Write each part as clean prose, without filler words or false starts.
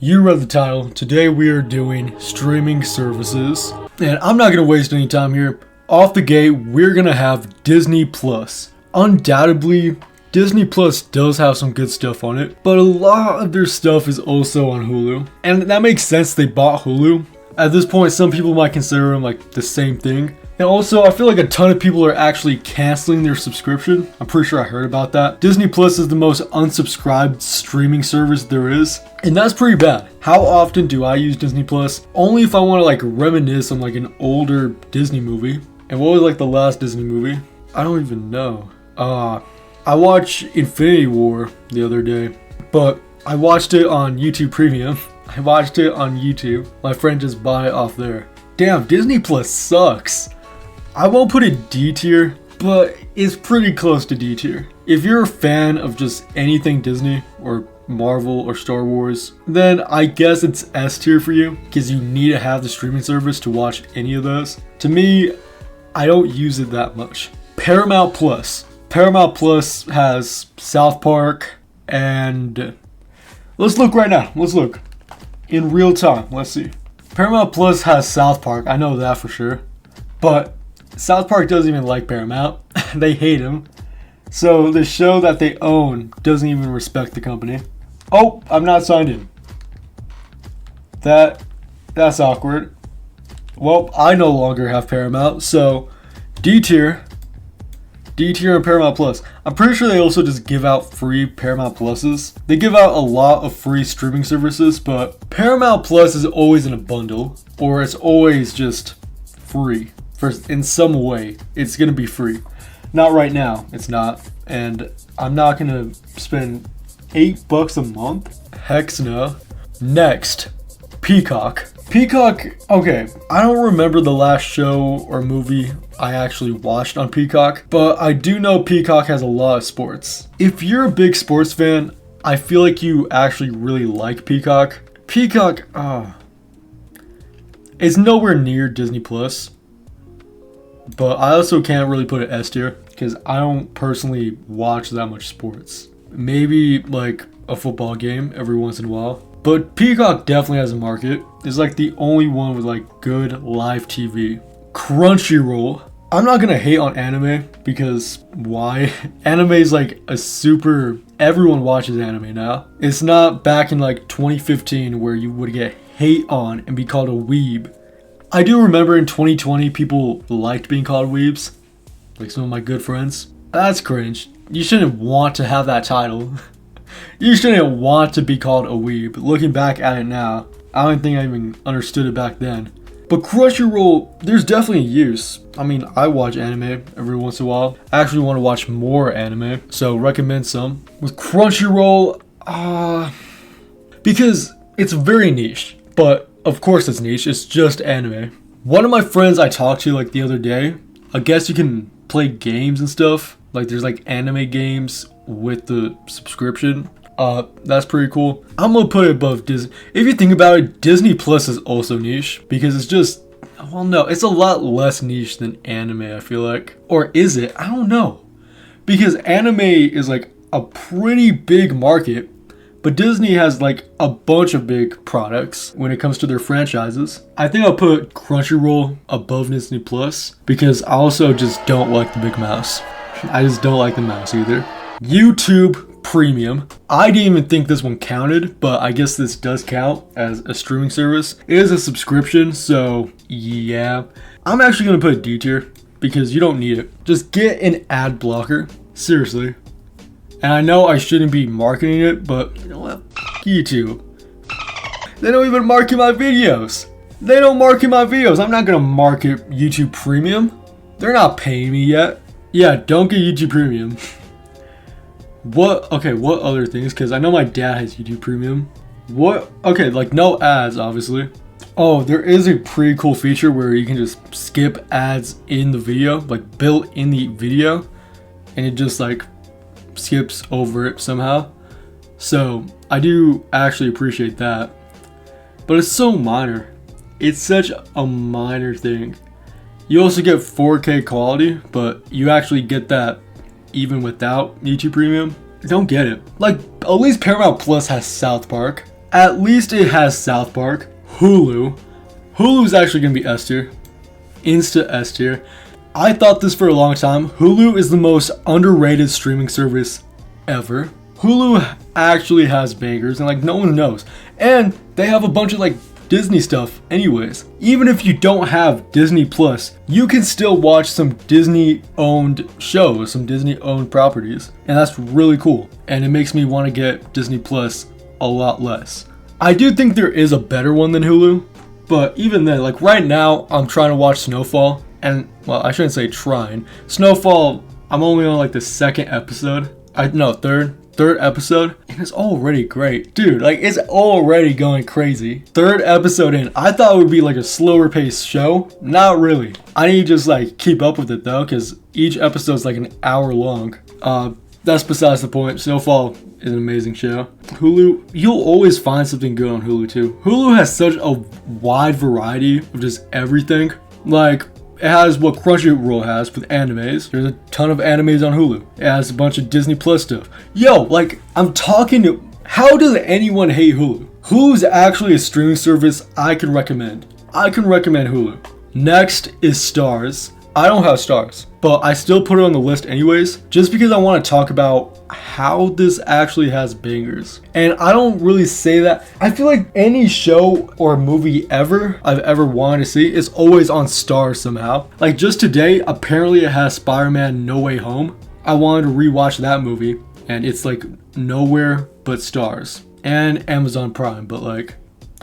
You read the title. Today we are doing streaming services. And I'm not going to waste any time here. Off the gate, we're going to have Disney Plus. Undoubtedly, Disney Plus does have some good stuff on it, but a lot of their stuff is also on Hulu. And that makes sense, they bought Hulu. At this point, some people might consider them like the same thing. And also, I feel like a ton of people are actually canceling their subscription. I'm pretty sure I heard about that. Disney Plus is the most unsubscribed streaming service there is. And that's pretty bad. How often do I use Disney Plus? Only if I want to like reminisce on like an older Disney movie. And what was like the last Disney movie? I don't even know. I watched Infinity War the other day, but I watched it on YouTube Premium. I watched it on YouTube. My friend just bought it off there. Damn, Disney Plus sucks. I won't put it D tier, but it's pretty close to D tier. If you're a fan of just anything Disney or Marvel or Star Wars, then I guess it's S tier for you because you need to have the streaming service to watch any of those. To me, I don't use it that much. Paramount Plus. Paramount Plus has South Park and let's look right now. Let's look in real time. Let's see. Paramount Plus has South Park. I know that for sure. But South Park doesn't even like Paramount. They hate him. So the show that they own doesn't even respect the company. Oh, I'm not signed in. That's awkward. Well, I no longer have Paramount, so D tier and Paramount Plus. I'm pretty sure they also just give out free Paramount Pluses. They give out a lot of free streaming services, but Paramount Plus is always in a bundle, or it's always just free. In some way, it's gonna be free. Not right now, it's not. And I'm not gonna spend $8 a month. Heck no. Next, Peacock. Peacock, okay, I don't remember the last show or movie I actually watched on Peacock, but I do know Peacock has a lot of sports. If you're a big sports fan, I feel like you actually really like Peacock. Peacock, it's nowhere near Disney Plus, but I also can't really put it S tier because I don't personally watch that much sports. Maybe like a football game every once in a while. But Peacock definitely has a market. It's like the only one with like good live TV. Crunchyroll. I'm not gonna hate on anime because why? Anime is like a super... Everyone watches anime now. It's not back in like 2015 where you would get hate on and be called a weeb. I do remember in 2020 people liked being called weebs. Like some of my good friends. That's cringe. You shouldn't want to have that title. You shouldn't want to be called a weeb. Looking back at it now, I don't think I even understood it back then. But Crunchyroll, there's definitely a use. I mean, I watch anime every once in a while. I actually want to watch more anime, so recommend some. With Crunchyroll, because it's very niche, but of course it's niche, it's just anime. One of my friends I talked to like the other day, I guess you can play games and stuff. Like there's like anime games with the subscription. That's pretty cool. I'm gonna put it above Disney. If you think about it, Disney Plus is also niche because it's just, well, no, it's a lot less niche than anime, I feel like. Or is it? I don't know. Because anime is like a pretty big market, but Disney has like a bunch of big products when it comes to their franchises. I think I'll put Crunchyroll above Disney Plus because I also just don't like the big mouse. I just don't like the mouse either. YouTube Premium. I didn't even think this one counted, but I guess this does count as a streaming service. It is a subscription, so yeah. I'm actually going to put D tier because you don't need it. Just get an ad blocker. Seriously. And I know I shouldn't be marketing it, but you know what? YouTube. They don't even market my videos. They don't market my videos. I'm not going to market YouTube Premium. They're not paying me yet. Yeah, don't get YouTube Premium. What other things? Because I know my dad has YouTube Premium. Okay, like no ads, obviously. Oh, there is a pretty cool feature where you can just skip ads in the video, like built in the video, and it just like skips over it somehow. So I do actually appreciate that. But it's so minor. It's such a minor thing. You also get 4K quality, but you actually get that even without YouTube Premium. I don't get it. Like, at least Paramount Plus has South Park. At least it has South Park. Hulu. Hulu is actually going to be S tier. Insta S tier. I thought this for a long time. Hulu is the most underrated streaming service ever. Hulu actually has bangers and like no one knows. And they have a bunch of like Disney stuff anyways. Even if you don't have Disney Plus, you can still watch some Disney owned shows, some Disney owned properties. And that's really cool. And it makes me want to get Disney Plus a lot less. I do think there is a better one than Hulu, but even then, like right now, I'm trying to watch Snowfall, and well, I shouldn't say trying. Snowfall, I'm only on like the second episode. Third episode, and it's already great. Dude, like it's already going crazy. Third episode in, I thought it would be like a slower paced show. Not really. I need to just like keep up with it though, because each episode's like an hour long. That's besides the point. Snowfall is an amazing show. Hulu, you'll always find something good on Hulu too. Hulu has such a wide variety of just everything. Like, it has what Crunchyroll has with animes. There's a ton of animes on Hulu. It has a bunch of Disney Plus stuff. Yo, like, I'm talking to... How does anyone hate Hulu? Hulu's actually a streaming service I can recommend. I can recommend Hulu. Next is Stars. I don't have Stars, but I still put it on the list anyways, just because I want to talk about how this actually has bangers. And I don't really say that. I feel like any show or movie I've ever wanted to see is always on Stars somehow. Like just today, apparently it has Spider-Man No Way Home. I wanted to rewatch that movie, and it's like nowhere but Stars. And Amazon Prime, but like,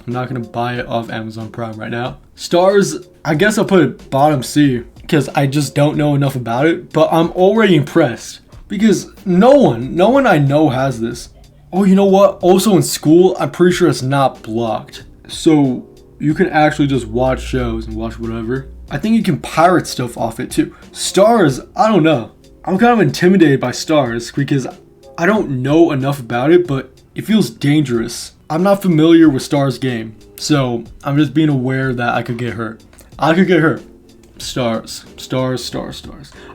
I'm not gonna buy it off Amazon Prime right now. Stars, I guess I'll put it bottom C, because I just don't know enough about it, but I'm already impressed because no one I know has this. Oh, you know what? Also in school, I'm pretty sure it's not blocked. So you can actually just watch shows and watch whatever. I think you can pirate stuff off it too. Stars, I don't know. I'm kind of intimidated by Stars because I don't know enough about it, but it feels dangerous. I'm not familiar with Stars game, so I'm just being aware that I could get hurt. Stars.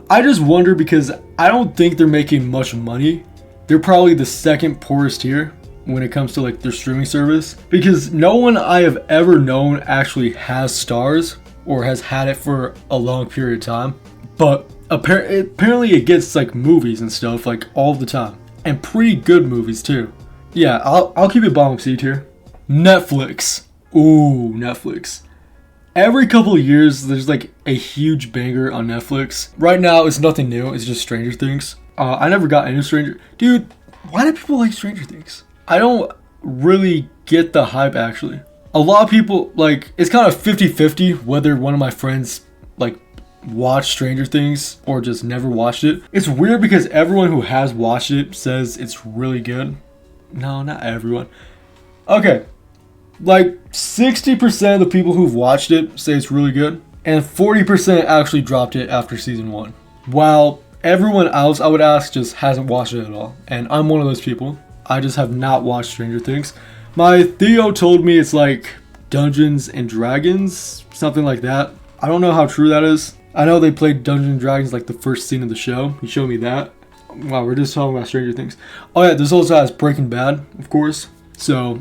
I just wonder because I don't think they're making much money. They're probably the second poorest tier when it comes to like their streaming service, because no one I have ever known actually has Stars or has had it for a long period of time. But apparently it gets like movies and stuff like all the time, and pretty good movies too. Yeah, I'll keep it bottom C tier. Netflix. Ooh, Netflix. Every couple of years, there's like a huge banger on Netflix. Right now, it's nothing new. It's just Stranger Things. I never got into Stranger... Dude, why do people like Stranger Things? I don't really get the hype, actually. A lot of people, like, it's kind of 50-50 whether one of my friends, like, watched Stranger Things or just never watched it. It's weird because everyone who has watched it says it's really good. No, not everyone. Okay. Like 60% of the people who've watched it say it's really good, and 40% actually dropped it after season 1. While everyone else I would ask just hasn't watched it at all, and I'm one of those people. I just have not watched Stranger Things. My Theo told me it's like Dungeons and Dragons, something like that. I don't know how true that is. I know they played Dungeons and Dragons like the first scene of the show. He showed me that. Wow, we're just talking about Stranger Things. Oh yeah, this also has Breaking Bad, of course. So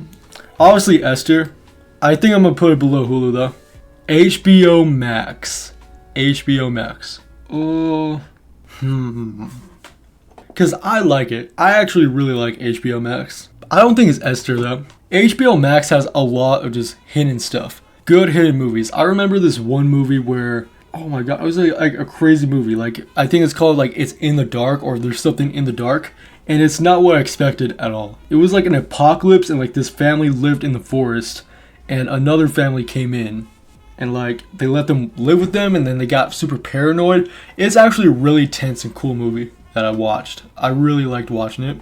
obviously S tier. I think I'm gonna put it below Hulu though. HBO Max. Oh, because I like it. I actually really like HBO Max. I don't think it's S tier though. HBO Max has a lot of just hidden stuff. Good hidden movies. I remember this one movie where, oh my god, it was like a crazy movie. Like, I think it's called like It's in the Dark, or There's Something in the Dark. And it's not what I expected at all. It was like an apocalypse, and like this family lived in the forest, and another family came in, and like they let them live with them, and then they got super paranoid. It's actually a really tense and cool movie that I watched. I really liked watching it.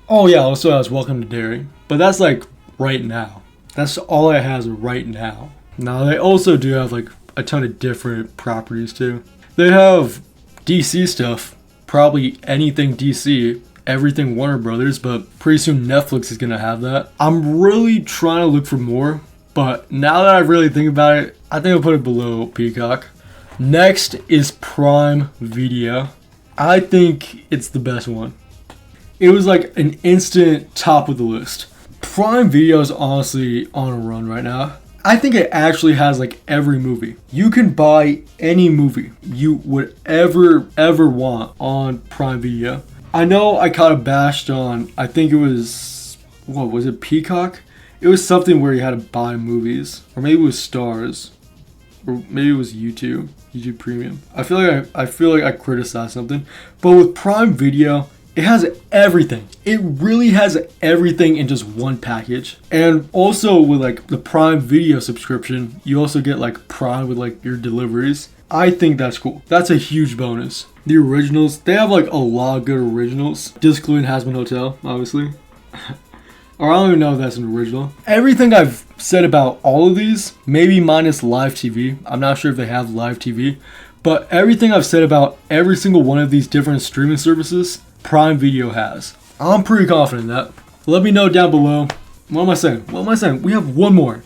Oh yeah, also has Welcome to Derry, but that's like right now. That's all it has right now. Now they also do have like a ton of different properties too. They have DC stuff, probably anything DC. Everything Warner Brothers, but pretty soon Netflix is gonna have that. I'm really trying to look for more, but now that I really think about it, I think I'll put it below Peacock. Next is Prime Video. I think it's the best one. It was like an instant top of the list. Prime Video is honestly on a run right now. I think it actually has like every movie. You can buy any movie you would ever want on Prime Video. I know I kind of bashed on, I think it was, what was it, Peacock? It was something where you had to buy movies, or maybe it was Stars, or maybe it was YouTube Premium. I feel like I criticized something, but with Prime Video, it has everything. It really has everything in just one package. And also with like the Prime Video subscription, you also get like Prime with like your deliveries. I think that's cool. That's a huge bonus. The originals, they have like a lot of good originals. Discluding Hazbin Hotel, obviously. Or I don't even know if that's an original. Everything I've said about all of these, maybe minus live TV. I'm not sure if they have live TV. But everything I've said about every single one of these different streaming services, Prime Video has. I'm pretty confident in that. Let me know down below. What am I saying? We have one more.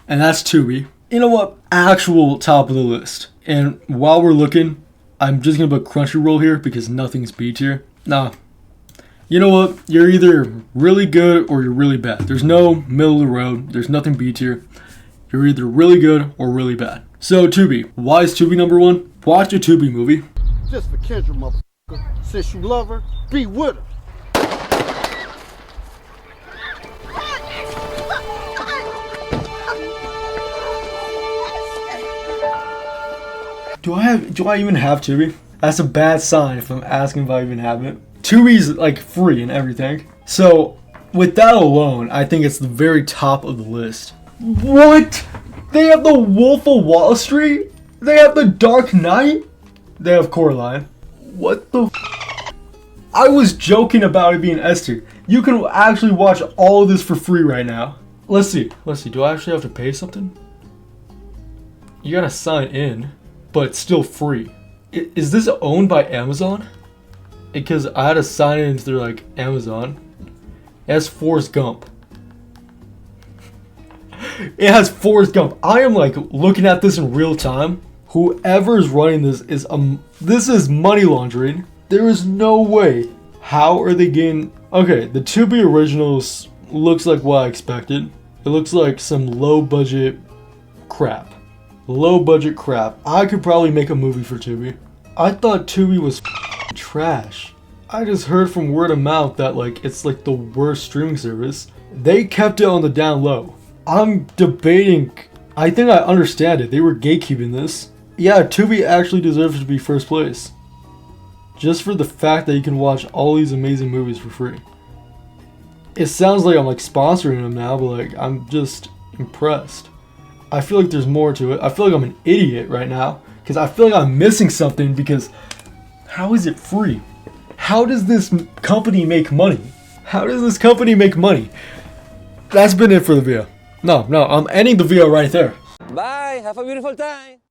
And that's Tubi. You know what? Actual top of the list. And while we're looking, I'm just gonna put Crunchyroll here because nothing's B tier. Nah. You know what? You're either really good or you're really bad. There's no middle of the road. There's nothing B tier. You're either really good or really bad. So Tubi. Why is Tubi number one? Watch a Tubi movie. Just for Kendra, motherfucker. Since you love her, be with her. Do I even have Tubi? That's a bad sign if I'm asking if I even have it. Tubi's like free and everything. So with that alone, I think it's the very top of the list. What? They have the Wolf of Wall Street? They have the Dark Knight? They have Coraline. What the f? I was joking about it being S tier. You can actually watch all of this for free right now. Let's see. Do I actually have to pay something? You gotta sign in, but it's still free. Is this owned by Amazon? Because I had to sign in through like Amazon. It has Forrest Gump. It has Forrest Gump. I am like looking at this in real time. Whoever is running this is money laundering. There is no way. How are they getting? Okay, the Tubi originals looks like what I expected. It looks like some low budget crap. I could probably make a movie for Tubi. I thought Tubi was trash. I just heard from word of mouth that like it's like the worst streaming service. They kept it on the down low. I'm debating. I think I understand it. They were gatekeeping this. Yeah, Tubi actually deserves to be first place. Just for the fact that you can watch all these amazing movies for free. It sounds like I'm like sponsoring them now, but like I'm just impressed. I feel like there's more to it. I feel like I'm an idiot right now because I feel like I'm missing something because how is it free? How does this company make money? That's been it for the video. No, I'm ending the video right there. Bye. Have a beautiful time.